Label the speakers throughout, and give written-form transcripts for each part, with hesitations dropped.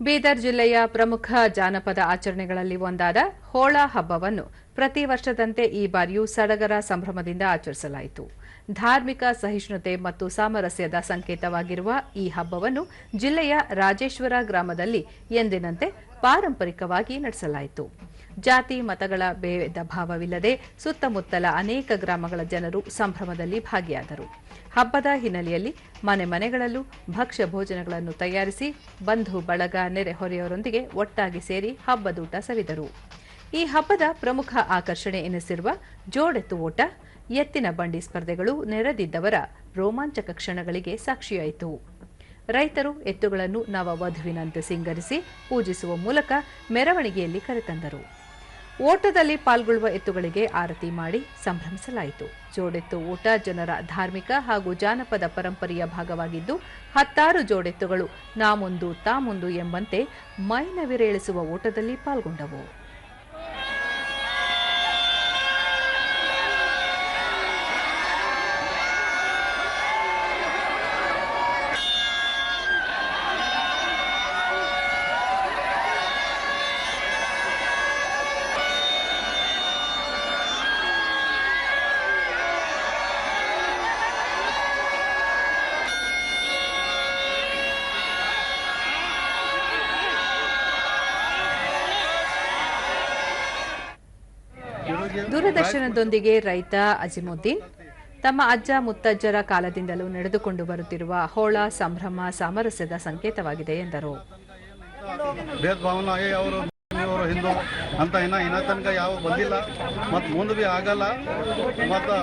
Speaker 1: ಬೀದರ್ ಜಿಲ್ಲೆಯ ಪ್ರಮುಖ ಜಾನಪದ ಆಚರಣೆಗಳಲ್ಲಿ ಒಂದಾದ ಹೋಳ ಹಬ್ಬವನ್ನು ಪ್ರತಿ ವರ್ಷದಂತೆ ಈ ಬಾರಿಯೂ ಸಡಗರ ಸಂಭ್ರಮದಿಂದ ಆಚರಿಸಲಾಯಿತು. ಧಾರ್ಮಿಕ ಸಹಿಷ್ಣುತೆ ಮತ್ತು ಸಾಮರಸ್ಯದ ಸಂಕೇತವಾಗಿರುವ ಈ ಹಬ್ಬವನ್ನು ಜಿಲ್ಲೆಯ ರಾಜೇಶ್ವರ ಗ್ರಾಮದಲ್ಲಿ ಎಂದಿನಂತೆ ಪಾರಂಪರಿಕವಾಗಿ ನಡೆಸಲಾಯಿತು. ಜಾತಿ ಮತಗಳ ಭೇದ ಭಾವವಿಲ್ಲದೆ ಸುತ್ತಮುತ್ತಲ ಅನೇಕ ಗ್ರಾಮಗಳ ಜನರು ಸಂಭ್ರಮದಲ್ಲಿ ಭಾಗಿಯಾದರು. ಹಬ್ಬದ ಹಿನ್ನೆಲೆಯಲ್ಲಿ ಮನೆ ಮನೆಗಳಲ್ಲೂ ಭಕ್ಷ್ಯ ಭೋಜನಗಳನ್ನು ತಯಾರಿಸಿ ಬಂಧು ಬಳಗ ನೆರೆಹೊರೆಯವರೊಂದಿಗೆ ಒಟ್ಟಾಗಿ ಸೇರಿ ಹಬ್ಬದೂಟ ಸವಿದರು. ಈ ಹಬ್ಬದ ಪ್ರಮುಖ ಆಕರ್ಷಣೆ ಎನಿಸಿರುವ ಜೋಡೆತ್ತು ಓಟ, ಎತ್ತಿನ ಬಂಡಿ ಸ್ಪರ್ಧೆಗಳು ನೆರೆದಿದ್ದವರ ರೋಮಾಂಚಕ ಕ್ಷಣಗಳಿಗೆ ಸಾಕ್ಷಿಯಾಯಿತು. ರೈತರು ಎತ್ತುಗಳನ್ನು ನವವಧುವಿನಂತೆ ಸಿಂಗರಿಸಿ ಪೂಜಿಸುವ ಮೂಲಕ ಮೆರವಣಿಗೆಯಲ್ಲಿ ಕರೆತಂದರು. ಓಟದಲ್ಲಿ ಪಾಲ್ಗೊಳ್ಳುವ ಎತ್ತುಗಳಿಗೆ ಆರತಿ ಮಾಡಿ ಸಂಭ್ರಮಿಸಲಾಯಿತು. ಜೋಡೆತ್ತು ಓಟ ಜನರ ಧಾರ್ಮಿಕ ಹಾಗೂ ಜಾನಪದ ಪರಂಪರೆಯ ಭಾಗವಾಗಿದ್ದು, ಹತ್ತಾರು ಜೋಡೆತ್ತುಗಳು ನಾ ಮುಂದು ತಾ ಮುಂದು ಎಂಬಂತೆ ಮೈನವಿರೇಳಿಸುವ ಓಟದಲ್ಲಿ ಪಾಲ್ಗೊಂಡವು. ದೂರದರ್ಶನದೊಂದಿಗೆ ರೈತ ಅಜಿಮುದ್ದೀನ್ ತಮ್ಮ ಅಜ್ಜ ಮುತ್ತಜ್ಜರ ಕಾಲದಿಂದಲೂ ನಡೆದುಕೊಂಡು ಬರುತ್ತಿರುವ ಹೋಳ ಸಂಭ್ರಮ ಸಾಮರಸ್ಯದ ಸಂಕೇತವಾಗಿದೆ ಎಂದರು.
Speaker 2: ಅವರು ಹಿಂದೂ ಅಂತ ಇನ್ನ ತನಕ ಯಾವ ಬಂದಿಲ್ಲ ಮತ್ತು ಮುಂದೆ ಬಿ ಆಗಲ್ಲ ಮತ್ತು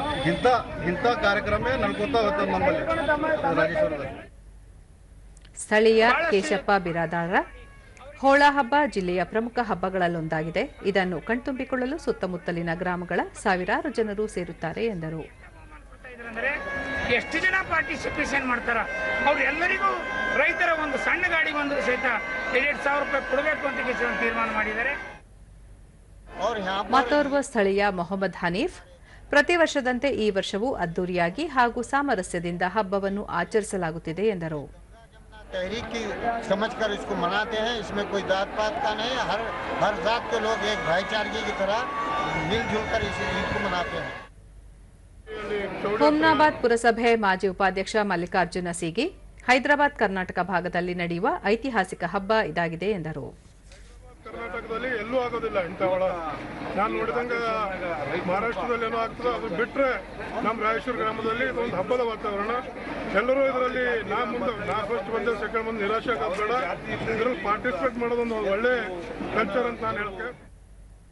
Speaker 2: ಇಂಥ ಕಾರ್ಯಕ್ರಮ ನಡ್ಕೋತಾ ಹೋಗ್ತದೆ ನಮ್ಮಲ್ಲಿ ರಾಜೇಶ್ವರದಲ್ಲಿ.
Speaker 1: ಸ್ಥಳೀಯ ಕೇಶಪ್ಪ ಬಿರಾದಾರ ಹೋಳ ಹಬ್ಬ ಜಿಲ್ಲೆಯ ಪ್ರಮುಖ ಹಬ್ಬಗಳಲ್ಲೊಂದಾಗಿದೆ. ಇದನ್ನು ಕಣ್ತುಂಬಿಕೊಳ್ಳಲು ಸುತ್ತಮುತ್ತಲಿನ ಗ್ರಾಮಗಳ ಸಾವಿರಾರು ಜನರು ಸೇರುತ್ತಾರೆ ಎಂದರು.
Speaker 3: ಎಷ್ಟು ಜನ ಪಾರ್ಟಿಸಿಪೇಷನ್ ಮಾಡ್ತಾರ, ಅವ್ರೆಲ್ಲರಿಗೂ ರೈತರ ಒಂದು ಸಣ್ಣ ಗಾಡಿ ಒಂದು ಸಹಿತ 2,000 ರೂಪಾಯಿ ಕೊಡಬೇಕು ಅಂತ ತೀರ್ಮಾನ ಮಾಡಿದ್ದಾರೆ.
Speaker 1: ಮತ್ತೋರ್ವ ಸ್ಥಳೀಯ ಮೊಹಮ್ಮದ್ ಹನೀಫ್ ಪ್ರತಿ ವರ್ಷದಂತೆ ಈ ವರ್ಷವೂ ಅದ್ದೂರಿಯಾಗಿ ಹಾಗೂ ಸಾಮರಸ್ಯದಿಂದ ಹಬ್ಬವನ್ನು ಆಚರಿಸಲಾಗುತ್ತಿದೆ ಎಂದರು.
Speaker 4: तहरीक की समझकर इसको मनाते हैं. इसमें कोई जात पात का नहीं, हर जात के लोग एक भाईचारे की तरह मिलजुल कर इस ईद को मनाते हैं.
Speaker 1: ಹುಮ್ನಾಬಾದ್ ಪುರಸಭೆ ಮಾಜಿ ಉಪಾಧ್ಯಕ್ಷ ಮಲ್ಲಿಕಾರ್ಜುನ ಸೀಗಿ ಹೈದರಾಬಾದ್ ಕರ್ನಾಟಕ ಭಾಗದಲ್ಲಿ ನಡೆಯುವ ಐತಿಹಾಸಿಕ ಹಬ್ಬ ಇದಾಗಿದೆ ಎಂದರು.
Speaker 5: ಕರ್ನಾಟಕದಲ್ಲಿ ಎಲ್ಲೂ ಆಗೋದಿಲ್ಲ ಇಂಥವಳ. ನಾನು ನೋಡಿದಂಗೆ ಮಹಾರಾಷ್ಟ್ರದಲ್ಲಿ ಏನೋ ಆಗ್ತದೆ, ಅದು ಬಿಟ್ಟರೆ ನಮ್ಮ ರಾಯಚೂರು ಗ್ರಾಮದಲ್ಲಿ ಇದೊಂದು ಹಬ್ಬದ ವಾತಾವರಣ. ಎಲ್ಲರೂ ಇದರಲ್ಲಿ ನಾ ಫಸ್ಟ್ ಬಂದೆ, ಸೆಕೆಂಡ್ ಬಂದು ನಿರಾಶೆ ಆಗೋದು ಬೇಡ. ಇದರಲ್ಲಿ ಪಾರ್ಟಿಸಿಪೇಟ್ ಮಾಡೋದೊಂದು ಒಳ್ಳೆ ಕಲ್ಚರ್ ಅಂತ ನಾನು ಹೇಳ್ತೇನೆ.